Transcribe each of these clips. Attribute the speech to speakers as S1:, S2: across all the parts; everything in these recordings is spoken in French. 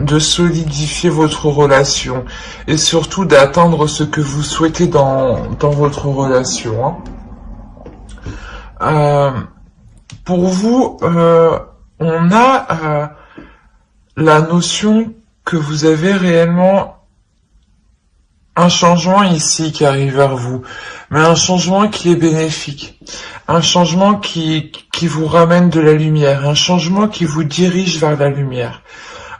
S1: de solidifier votre relation et surtout d'atteindre ce que vous souhaitez dans votre relation. Pour vous, on a la notion que vous avez réellement un changement ici qui arrive vers vous, mais un changement qui est bénéfique, un changement qui vous ramène de la lumière, un changement qui vous dirige vers la lumière,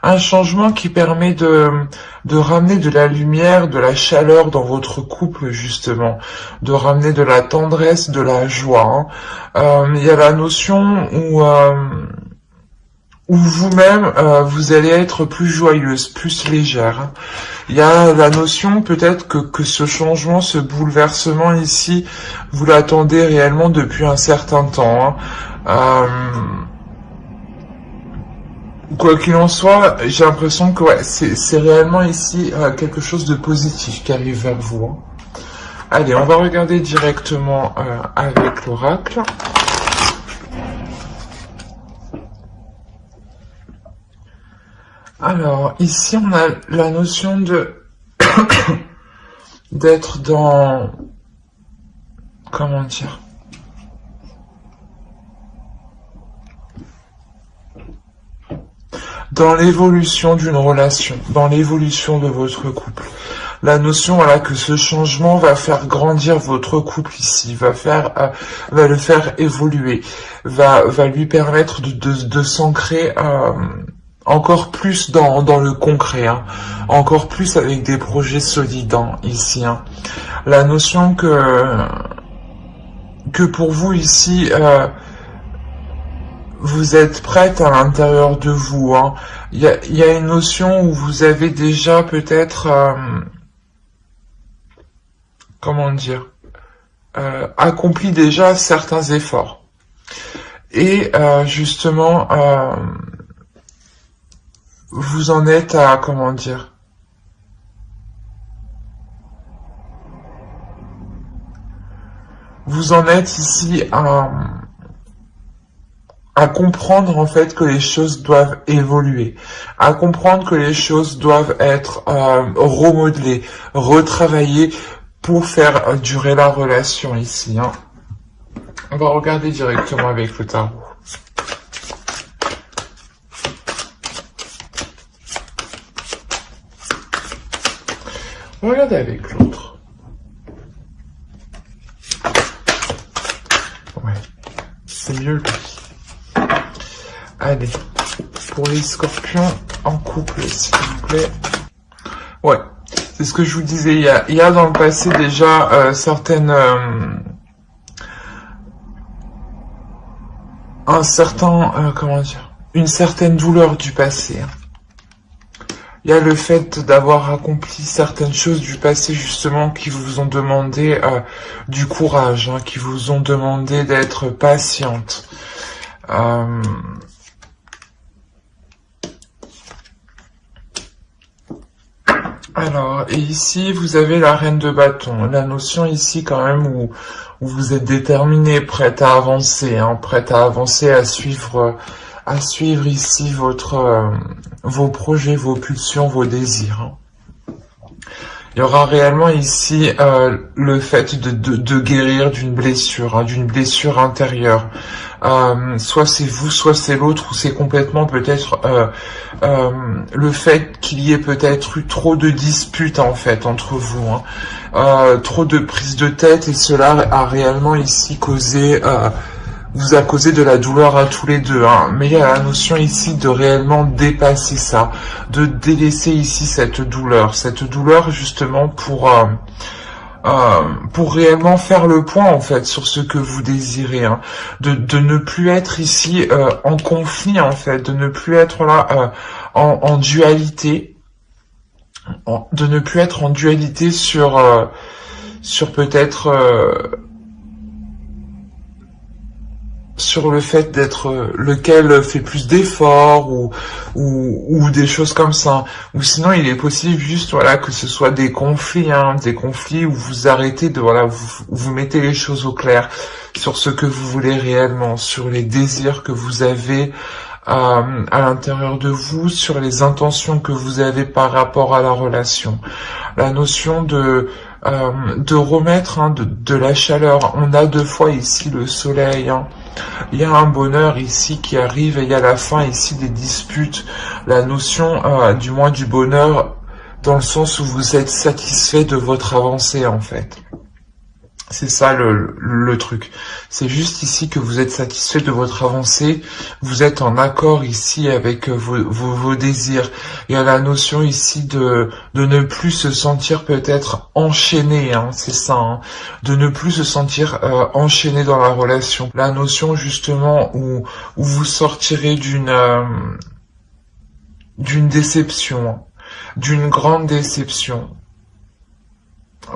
S1: un changement qui permet de ramener de la lumière, de la chaleur dans votre couple justement, de ramener de la tendresse, de la joie. Il y a la notion où vous-même, vous allez être plus joyeuse, plus légère. Il y a la notion peut-être que ce changement, ce bouleversement ici, vous l'attendez réellement depuis un certain temps. Quoi qu'il en soit, j'ai l'impression que ouais, c'est réellement ici quelque chose de positif qui arrive vers vous. Allez, on va regarder directement avec l'oracle. Alors, ici, on a la notion de d'être dans... Comment dire? Dans l'évolution d'une relation, dans l'évolution de votre couple. La notion, voilà, que ce changement va faire grandir votre couple ici, va le faire évoluer, va lui permettre de s'ancrer encore plus dans le concret, encore plus avec des projets solides ici. La notion que pour vous ici, vous êtes prête à l'intérieur de vous. Il y a une notion où vous avez déjà peut-être, comment dire, accompli déjà certains efforts. Et justement, vous en êtes à, comment dire, vous en êtes ici à comprendre en fait que les choses doivent évoluer, à comprendre que les choses doivent être remodelées, retravaillées pour faire durer la relation ici. On va regarder directement avec le tarot. Regardez avec l'autre. Ouais, c'est mieux lui. Allez, pour les scorpions en couple, s'il vous plaît. Ouais, c'est ce que je vous disais. Il y a dans le passé déjà certaines... comment dire, une certaine douleur du passé. Il y a le fait d'avoir accompli certaines choses du passé justement qui vous ont demandé du courage, qui vous ont demandé d'être patiente. Alors, et ici, vous avez la reine de bâton. La notion ici quand même où vous êtes déterminé, prête à avancer, prête à avancer, à suivre ici vos projets, vos pulsions, vos désirs. Il y aura réellement ici le fait de guérir d'une blessure intérieure. Soit c'est vous, soit c'est l'autre, ou c'est complètement peut-être le fait qu'il y ait peut-être eu trop de disputes en fait entre vous, trop de prises de tête, et cela a réellement ici vous a causé de la douleur à tous les deux, mais il y a la notion ici de réellement dépasser ça, de délaisser ici cette douleur justement pour réellement faire le point en fait sur ce que vous désirez, de ne plus être ici en conflit en fait, de ne plus être là en dualité, de ne plus être en dualité sur peut-être sur le fait d'être lequel fait plus d'efforts ou des choses comme ça, ou sinon il est possible juste voilà que ce soit des conflits où vous arrêtez de vous mettez les choses au clair sur ce que vous voulez réellement, sur les désirs que vous avez à l'intérieur de vous, sur les intentions que vous avez par rapport à la relation. La notion de remettre de la chaleur. On a deux fois ici le soleil. Il y a un bonheur ici qui arrive et il y a la fin ici des disputes. La notion du moins du bonheur dans le sens où vous êtes satisfait de votre avancée en fait. C'est ça le truc. C'est juste ici que vous êtes satisfait de votre avancée. Vous êtes en accord ici avec vos désirs. Il y a la notion ici de ne plus se sentir peut-être enchaîné. C'est ça. De ne plus se sentir enchaîné dans la relation. La notion justement où vous sortirez d'une déception. D'une grande déception.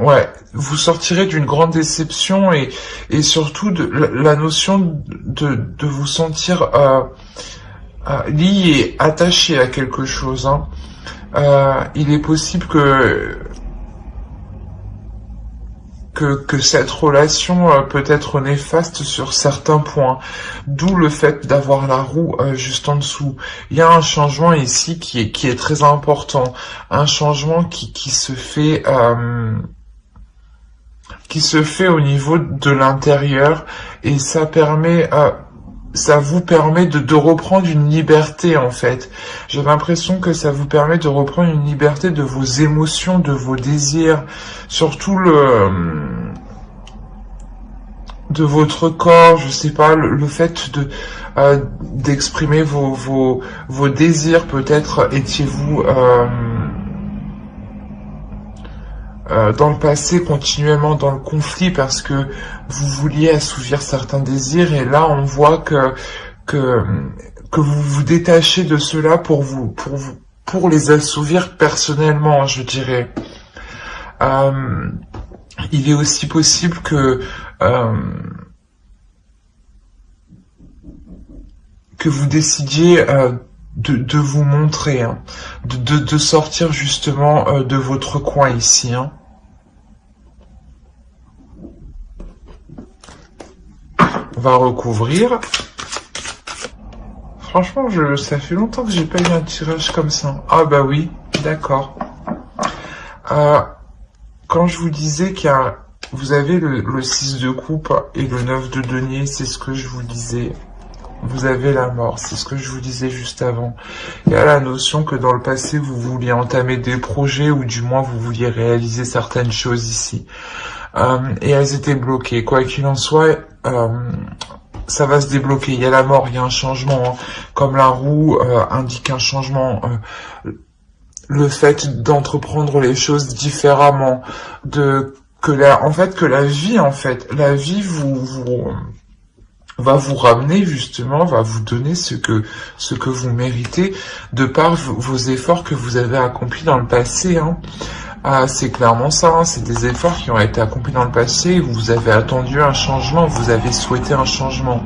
S1: Ouais, vous sortirez d'une grande déception et surtout de la notion de vous sentir lié, attaché à quelque chose. Il est possible que cette relation peut être néfaste sur certains points, d'où le fait d'avoir la roue juste en dessous. Il y a un changement ici qui est très important, un changement qui se fait au niveau de l'intérieur et ça vous permet de reprendre une liberté en fait. J'ai l'impression que ça vous permet de reprendre une liberté de vos émotions, de vos désirs, surtout de votre corps, je sais pas, le fait d'exprimer vos désirs. Peut-être étiez-vous dans le passé continuellement dans le conflit parce que vous vouliez assouvir certains désirs et là on voit que vous vous détachez de cela pour les assouvir personnellement, je dirais. Il est aussi possible que vous décidiez de vous montrer, de sortir justement de votre coin ici. On va recouvrir. Franchement, ça fait longtemps que j'ai pas eu un tirage comme ça. Ah bah oui, d'accord. Quand je vous disais vous avez le 6 de coupe et le 9 de denier, c'est ce que je vous disais. Vous avez la mort, c'est ce que je vous disais juste avant. Il y a la notion que dans le passé, vous vouliez entamer des projets ou du moins vous vouliez réaliser certaines choses ici. Et elles étaient bloquées. Quoi qu'il en soit, ça va se débloquer. Il y a la mort, il y a un changement. Comme la roue indique un changement. Le fait d'entreprendre les choses différemment. Que la vie va vous ramener justement, va vous donner ce que vous méritez de par vos efforts que vous avez accomplis dans le passé. C'est clairement ça, c'est des efforts qui ont été accomplis dans le passé, où vous avez attendu un changement, vous avez souhaité un changement.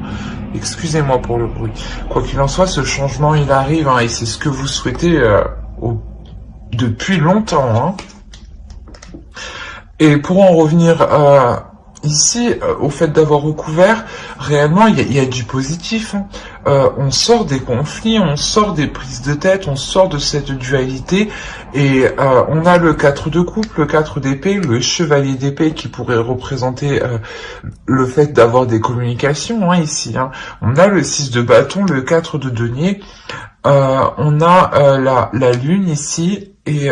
S1: Excusez-moi pour le bruit. Quoi qu'il en soit, ce changement il arrive, et c'est ce que vous souhaitez depuis longtemps. Et pour en revenir ici, au fait d'avoir recouvert, réellement, il y a du positif. On sort des conflits, on sort des prises de tête, on sort de cette dualité, et on a le 4 de coupe, le 4 d'épée, le chevalier d'épée qui pourrait représenter le fait d'avoir des communications ici. On a le 6 de bâton, le 4 de denier, on a la lune ici, et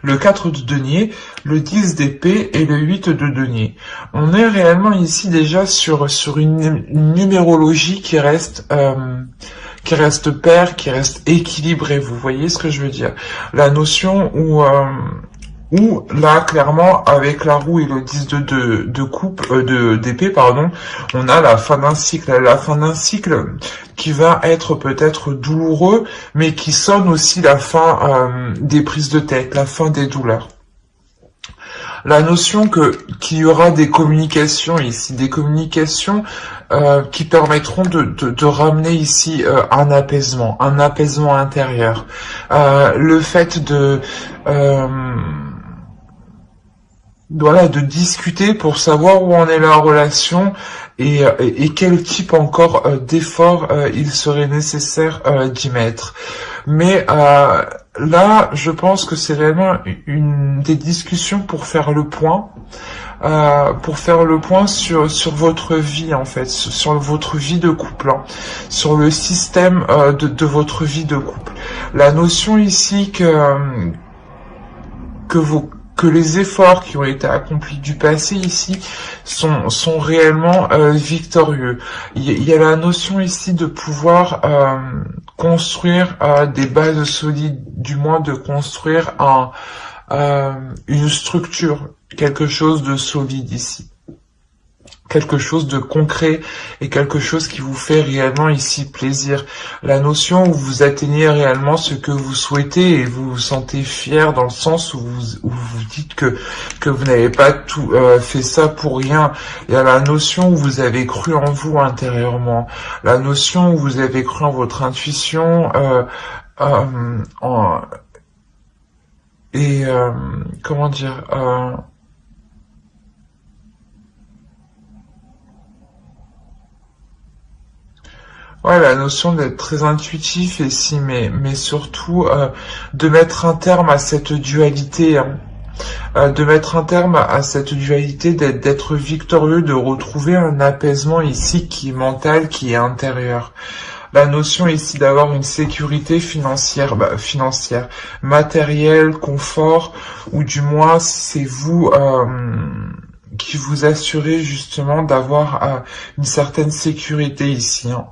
S1: le 4 de denier, le 10 d'épée et le 8 de denier. On est réellement ici déjà sur une numérologie qui reste paire, qui reste équilibrée. Vous voyez ce que je veux dire? La notion où là, clairement, avec la roue et le 10 de coupe, d'épée, pardon, on a la fin d'un cycle. La fin d'un cycle qui va être peut-être douloureux, mais qui sonne aussi la fin des prises de tête, la fin des douleurs. La notion qu'il y aura des communications ici, des communications qui permettront de ramener ici un apaisement intérieur. Le fait voilà, de discuter pour savoir où en est la relation et quel type encore d'effort il serait nécessaire d'y mettre. Mais là, je pense que c'est vraiment une des discussions pour faire le point. Sur votre vie en fait, sur votre vie de couple, hein, sur le système de votre vie de couple. La notion ici que les efforts qui ont été accomplis du passé ici sont réellement victorieux. Il y a la notion ici de pouvoir construire des bases solides, du moins de construire une structure, quelque chose de solide ici. Quelque chose de concret et quelque chose qui vous fait réellement ici plaisir. La notion où vous atteignez réellement ce que vous souhaitez et vous vous sentez fier dans le sens où vous dites que vous n'avez pas tout fait ça pour rien. Il y a la notion où vous avez cru en vous intérieurement. La notion où vous avez cru en votre intuition comment dire ouais, la notion d'être très intuitif ici, mais surtout de mettre un terme à cette dualité, hein. De mettre un terme à cette dualité, d'être victorieux, de retrouver un apaisement ici qui est mental, qui est intérieur. La notion ici d'avoir une sécurité financière, matérielle, confort, ou du moins c'est vous qui vous assurez justement d'avoir une certaine sécurité ici, hein.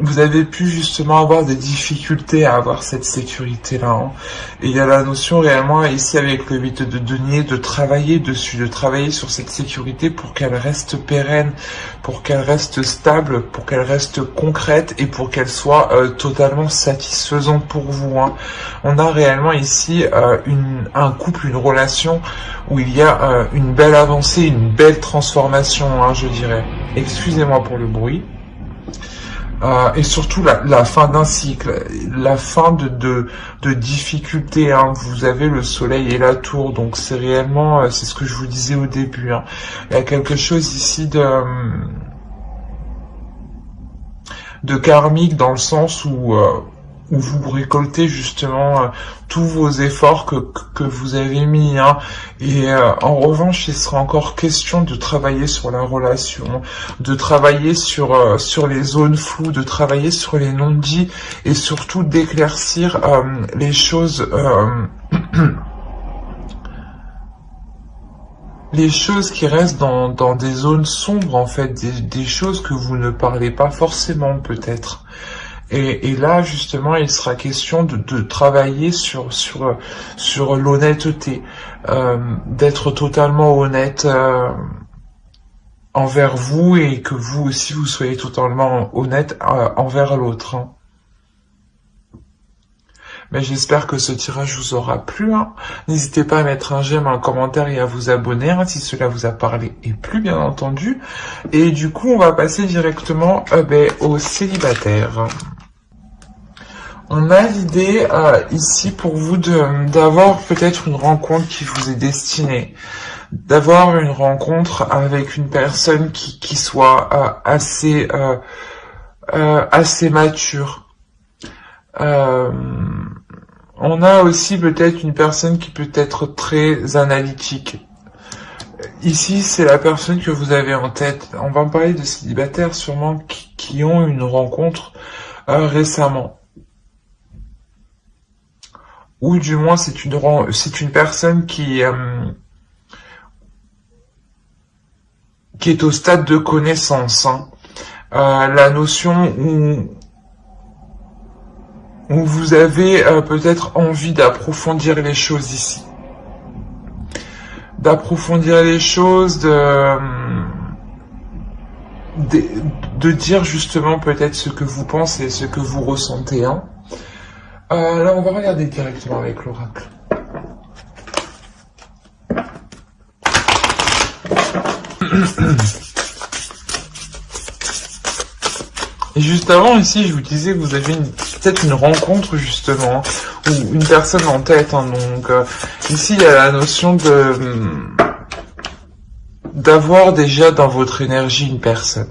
S1: Vous avez pu justement avoir des difficultés à avoir cette sécurité-là, hein. Et il y a la notion réellement ici avec le 8 de denier de travailler dessus, de travailler sur cette sécurité pour qu'elle reste pérenne, pour qu'elle reste stable, pour qu'elle reste concrète et pour qu'elle soit totalement satisfaisante pour vous, hein. On a réellement ici un couple, une relation où il y a une belle avancée, une belle transformation, hein, je dirais. Excusez-moi pour le bruit. Et surtout la fin d'un cycle, la fin de difficultés, hein. Vous avez le soleil et la tour, donc c'est réellement, c'est ce que je vous disais au début, hein. Il y a quelque chose ici de karmique dans le sens où vous récoltez justement tous vos efforts que vous avez mis, hein. Et en revanche, il sera encore question de travailler sur la relation, de travailler sur les zones floues, de travailler sur les non-dits et surtout d'éclaircir les choses les choses qui restent dans des zones sombres en fait, des choses que vous ne parlez pas forcément peut-être. Et là, justement, il sera question de travailler sur l'honnêteté, d'être totalement honnête envers vous et que vous aussi, vous soyez totalement honnête envers l'autre, hein. Mais j'espère que ce tirage vous aura plu, hein. N'hésitez pas à mettre un j'aime, un commentaire et à vous abonner, hein, si cela vous a parlé et plu, bien entendu. Et du coup, on va passer directement aux célibataires. On a l'idée ici pour vous d'avoir peut-être une rencontre qui vous est destinée, d'avoir une rencontre avec une personne qui soit assez mature. On a aussi peut-être une personne qui peut être très analytique. Ici, c'est la personne que vous avez en tête. On va en parler de célibataires sûrement qui ont une rencontre récemment. Ou du moins c'est une personne qui est au stade de connaissance, hein. La notion où vous avez peut-être envie d'approfondir les choses ici. D'approfondir les choses, de dire justement peut-être ce que vous pensez, ce que vous ressentez, hein. Là, on va regarder directement avec l'oracle. Et juste avant, ici, je vous disais que vous avez peut-être une rencontre justement, ou une personne en tête, hein, donc ici il y a la notion d'avoir déjà dans votre énergie une personne.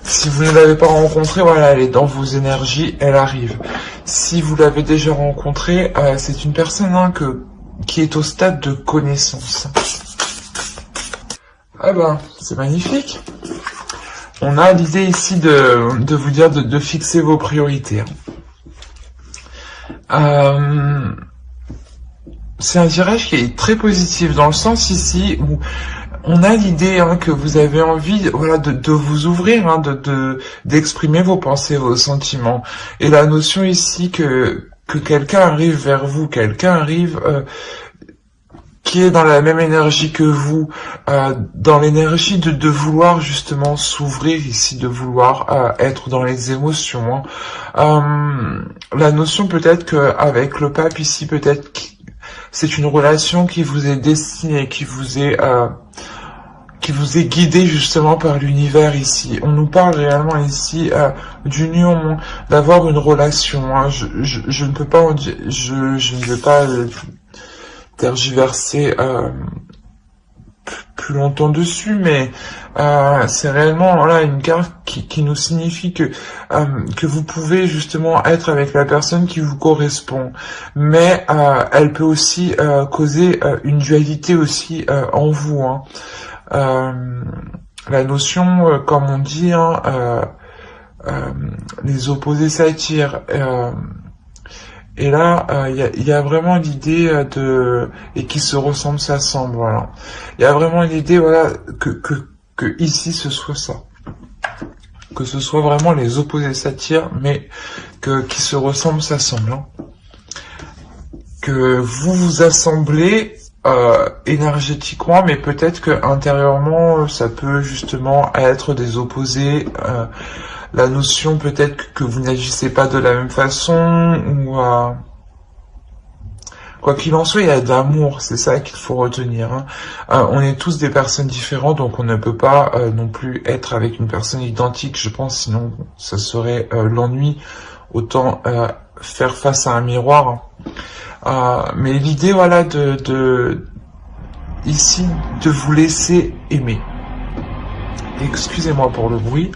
S1: Si vous ne l'avez pas rencontrée, voilà, elle est dans vos énergies, elle arrive. Si vous l'avez déjà rencontrée, c'est une personne hein, qui est au stade de connaissance. Ah ben, c'est magnifique. On a l'idée ici de vous dire de fixer vos priorités. C'est un tirage qui est très positif dans le sens ici où on a l'idée hein, que vous avez envie, voilà, de vous ouvrir, hein, d'exprimer vos pensées, vos sentiments. Et la notion ici que quelqu'un arrive vers vous, quelqu'un arrive qui est dans la même énergie que vous, dans l'énergie de vouloir justement s'ouvrir ici, de vouloir être dans les émotions. Hein. La notion peut-être qu'avec le pape ici, peut-être c'est une relation qui vous est destinée, qui vous est guidée justement par l'univers ici. On nous parle réellement ici d'union, d'avoir une relation. Hein. Je ne peux pas en dire, je ne vais pas tergiverser plus longtemps dessus, mais c'est réellement voilà une carte qui nous signifie que vous pouvez justement être avec la personne qui vous correspond, mais elle peut aussi causer une dualité aussi en vous. Hein. La notion, comme on dit, hein, les opposés s'attirent. Et là, il y a vraiment l'idée et qui se ressemblent, s'assemblent, voilà. Il y a vraiment l'idée, voilà, que ici ce soit ça. Que ce soit vraiment les opposés s'attirent, mais qui se ressemblent, s'assemblent. Hein. Que vous vous assemblez énergétiquement, mais peut-être que intérieurement, ça peut justement être des opposés. La notion peut-être que vous n'agissez pas de la même façon, ou quoi qu'il en soit, il y a de l'amour, c'est ça qu'il faut retenir. Hein. On est tous des personnes différentes, donc on ne peut pas non plus être avec une personne identique, je pense, sinon ça serait l'ennui, autant faire face à un miroir. Mais l'idée, voilà, ici, de vous laisser aimer. Excusez-moi pour le bruit.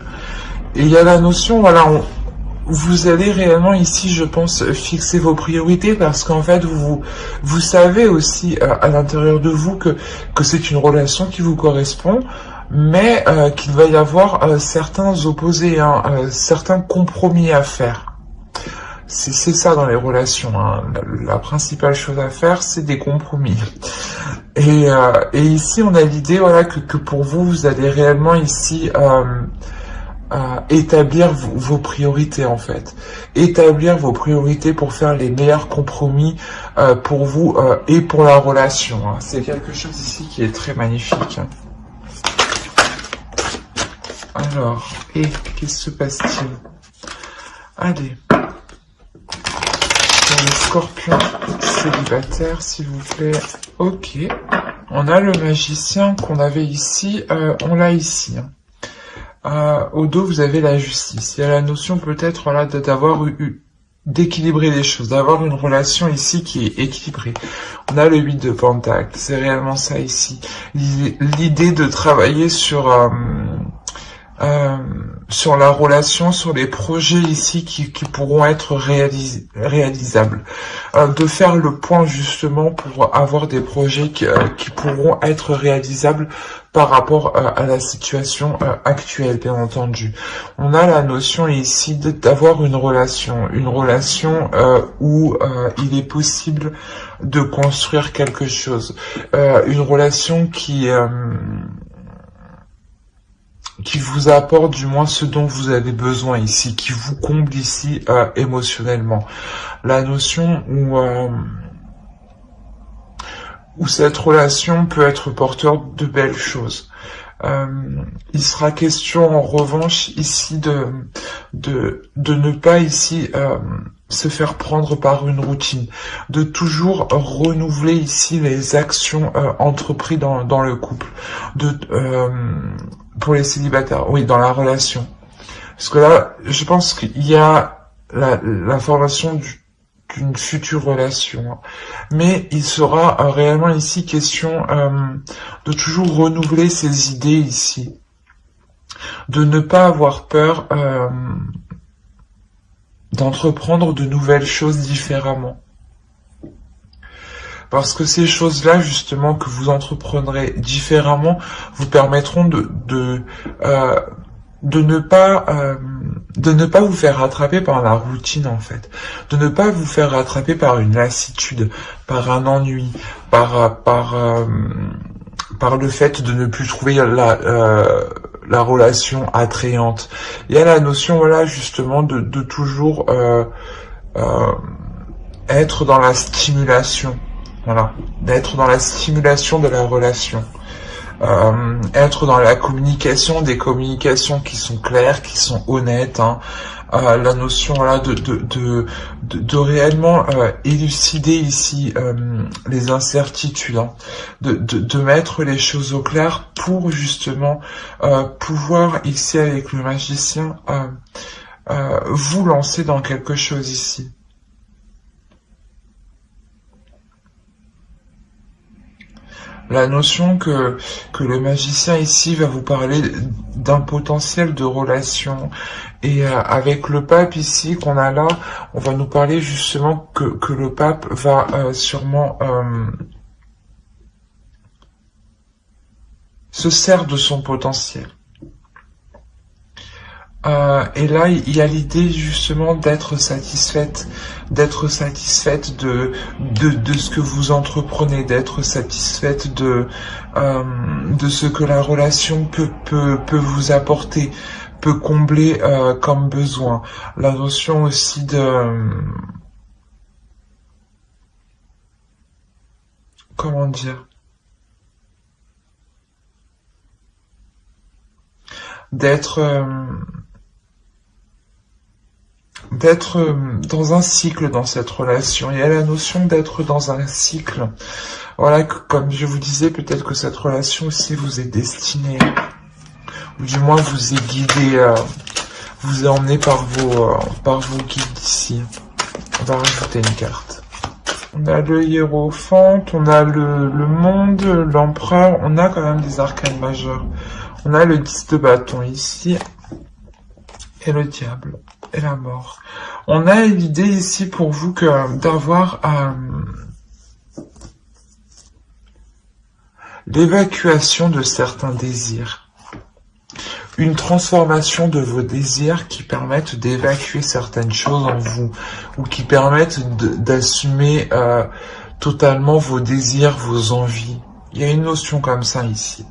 S1: Et il y a la notion, voilà, vous allez réellement ici, je pense, fixer vos priorités parce qu'en fait, vous savez aussi à l'intérieur de vous que c'est une relation qui vous correspond, mais qu'il va y avoir certains opposés, hein, certains compromis à faire. C'est ça dans les relations, hein. La principale chose à faire, c'est des compromis. Et ici, on a l'idée, voilà, que pour vous, vous allez réellement ici établir vos priorités en fait. Établir vos priorités pour faire les meilleurs compromis pour vous et pour la relation. Hein. C'est quelque chose ici qui est très magnifique. Hein. Alors, et qu'est-ce qui se passe-t-il? Allez. Pour les scorpions célibataires, s'il vous plaît. Ok. On a le magicien qu'on avait ici. On l'a ici. Hein. Au dos, vous avez la justice. Il y a la notion peut-être voilà, d'équilibrer les choses, d'avoir une relation ici qui est équilibrée. On a le 8 de Pentacle, c'est réellement ça ici. L'idée de travailler sur la relation, sur les projets ici qui pourront être réalisables. De faire le point justement pour avoir des projets qui pourront être réalisables par rapport à la situation actuelle, bien entendu. On a la notion ici d'avoir une relation où il est possible de construire quelque chose. Une relation qui vous apporte du moins ce dont vous avez besoin ici, qui vous comble ici émotionnellement. La notion où cette relation peut être porteur de belles choses. Il sera question en revanche ici de ne pas ici se faire prendre par une routine, de toujours renouveler ici les actions entreprises dans le couple, pour les célibataires, oui, dans la relation. Parce que là, je pense qu'il y a la formation d'une future relation. Mais il sera réellement ici question de toujours renouveler ses idées ici. De ne pas avoir peur d'entreprendre de nouvelles choses différemment. Parce que ces choses-là, justement, que vous entreprendrez différemment, vous permettront de ne pas vous faire rattraper par la routine, en fait. De ne pas vous faire rattraper par une lassitude, par un ennui, par le fait de ne plus trouver la relation attrayante. Il y a la notion, voilà, justement, de toujours être dans la stimulation. Voilà, d'être dans la stimulation de la relation. Être dans la communication, des communications qui sont claires, qui sont honnêtes, hein. La notion là de réellement élucider ici les incertitudes, hein. De mettre les choses au clair pour justement pouvoir ici avec le magicien vous lancer dans quelque chose ici. La notion que le magicien ici va vous parler d'un potentiel de relation. Et avec le pape ici qu'on a là, on va nous parler justement que le pape va sûrement se sert de son potentiel. Et là, il y a l'idée justement d'être satisfaite de ce que vous entreprenez, d'être satisfaite de ce que la relation peut vous apporter, peut combler comme besoin. La notion aussi comment dire, d'être dans un cycle dans cette relation. Il y a la notion d'être dans un cycle. Voilà, comme je vous disais, peut-être que cette relation aussi vous est destinée, ou du moins vous est guidée, vous est emmené par vos guides ici. On va rajouter une carte. On a le hiérophante, on a le monde, l'empereur, on a quand même des arcanes majeurs. On a le 10 de bâton ici, et le diable, et la mort. On a l'idée ici pour vous que d'avoir l'évacuation de certains désirs. Une transformation de vos désirs qui permettent d'évacuer certaines choses en vous, ou qui permettent d'assumer totalement vos désirs, vos envies. Il y a une notion comme ça ici.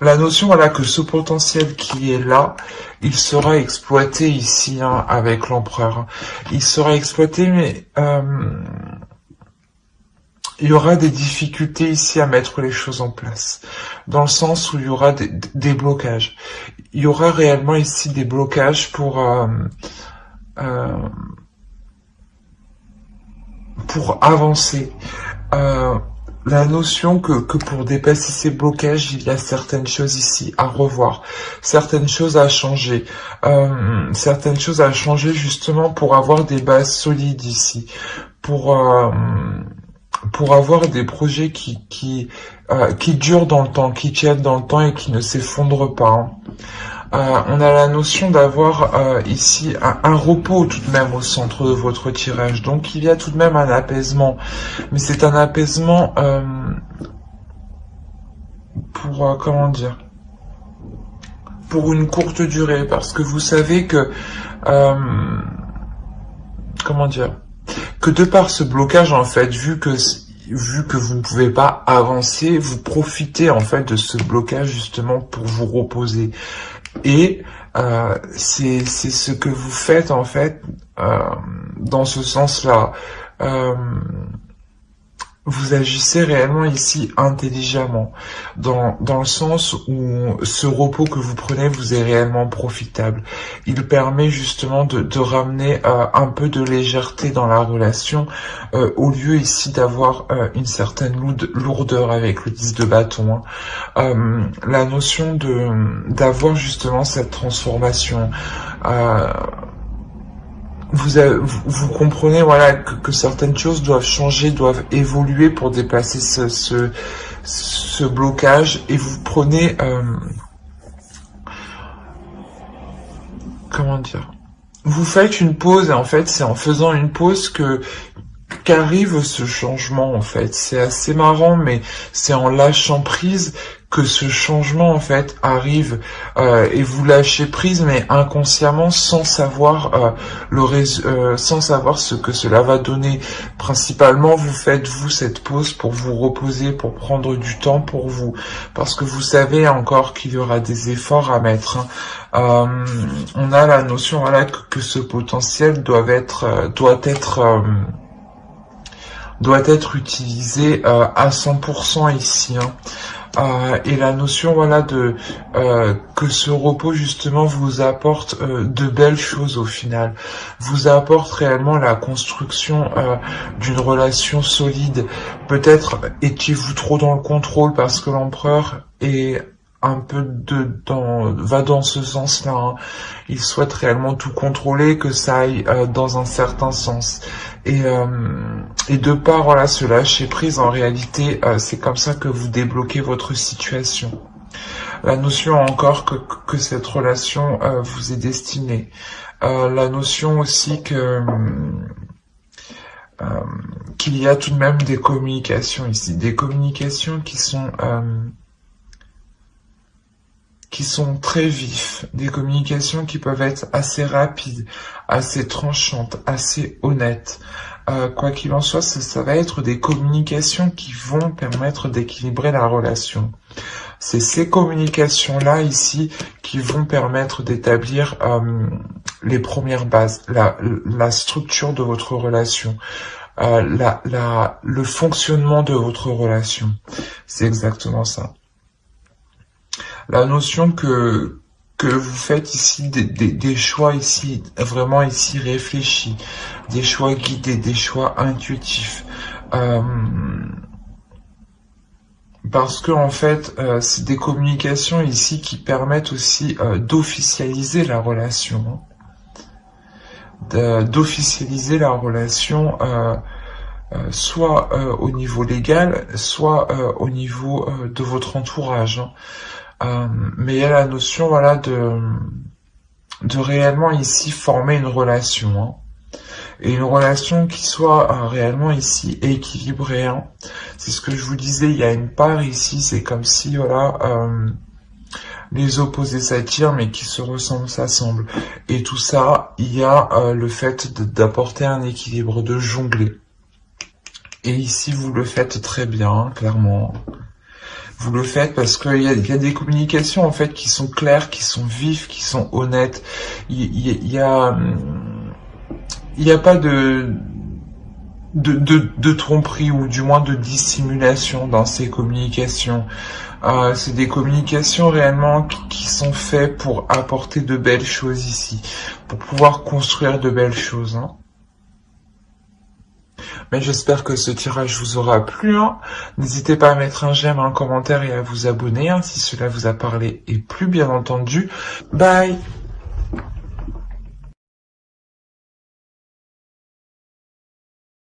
S1: La notion, voilà, que ce potentiel qui est là, il sera exploité ici, hein, avec l'empereur. Il sera exploité, mais il y aura des difficultés ici à mettre les choses en place. Dans le sens où il y aura des blocages. Il y aura réellement ici des blocages pour avancer. La notion que pour dépasser ces blocages, il y a certaines choses ici à revoir, certaines choses à changer, justement pour avoir des bases solides ici, pour avoir des projets qui durent dans le temps, qui tiennent dans le temps et qui ne s'effondrent pas, hein. On a la notion d'avoir ici un repos tout de même au centre de votre tirage. Donc il y a tout de même un apaisement. Mais c'est un apaisement pour, comment dire, pour une courte durée. Parce que vous savez que, comment dire, que de par ce blocage, en fait, vu que vous ne pouvez pas avancer, vous profitez en fait de ce blocage justement pour vous reposer. Et c'est ce que vous faites en fait dans ce sens-là. vous agissez réellement ici intelligemment, dans le sens où ce repos que vous prenez vous est réellement profitable. Il permet justement de ramener un peu de légèreté dans la relation, au lieu ici d'avoir une certaine lourdeur avec le 10 de bâton. La notion d'avoir justement cette transformation, vous comprenez, voilà, que certaines choses doivent changer, doivent évoluer pour déplacer ce blocage, et vous prenez, comment dire, vous faites une pause, et en fait c'est en faisant une pause qu'arrive ce changement, en fait. C'est assez marrant, mais c'est en lâchant prise que ce changement, en fait, arrive, et vous lâchez prise, mais inconsciemment, sans savoir sans savoir ce que cela va donner. Principalement, vous faites, vous, cette pause pour vous reposer, pour prendre du temps pour vous, parce que vous savez encore qu'il y aura des efforts à mettre, hein. On a la notion, voilà, que ce potentiel doit être utilisé à 100% ici, hein. Et la notion, voilà, que ce repos justement vous apporte de belles choses au final, vous apporte réellement la construction d'une relation solide. Peut-être étiez-vous trop dans le contrôle, parce que l'empereur est un peu va dans ce sens-là, hein. Il souhaite réellement tout contrôler, que ça aille dans un certain sens. Et de par, voilà, ce lâcher prise, en réalité, c'est comme ça que vous débloquez votre situation. La notion encore que cette relation vous est destinée. La notion aussi qu'il y a tout de même des communications ici, des communications qui sont très vifs, des communications qui peuvent être assez rapides, assez tranchantes, assez honnêtes. Quoi qu'il en soit, ça va être des communications qui vont permettre d'équilibrer la relation. C'est ces communications-là ici qui vont permettre d'établir les premières bases, la structure de votre relation, le fonctionnement de votre relation. C'est exactement ça. La notion que vous faites ici des choix ici, vraiment ici réfléchis, des choix guidés, des choix intuitifs, parce que en fait c'est des communications ici qui permettent aussi d'officialiser la relation, d'officialiser la relation, soit au niveau légal, soit au niveau de votre entourage, hein. Mais il y a la notion, voilà, de réellement ici former une relation, hein. Et une relation qui soit réellement ici équilibrée, hein. C'est ce que je vous disais, il y a une part ici, c'est comme si, voilà, les opposés s'attirent, mais qui se ressemblent s'assemblent. Et tout ça, il y a le fait d'apporter un équilibre, de jongler. Et ici, vous le faites très bien, hein, clairement. Vous le faites parce qu'il y a des communications, en fait, qui sont claires, qui sont vives, qui sont honnêtes. Il y a pas de tromperie, ou du moins de dissimulation dans ces communications. C'est des communications réellement qui sont faites pour apporter de belles choses ici, pour pouvoir construire de belles choses, hein. Mais j'espère que ce tirage vous aura plu, hein. N'hésitez pas à mettre un j'aime, un commentaire et à vous abonner, hein, si cela vous a parlé et plu, bien entendu. Bye!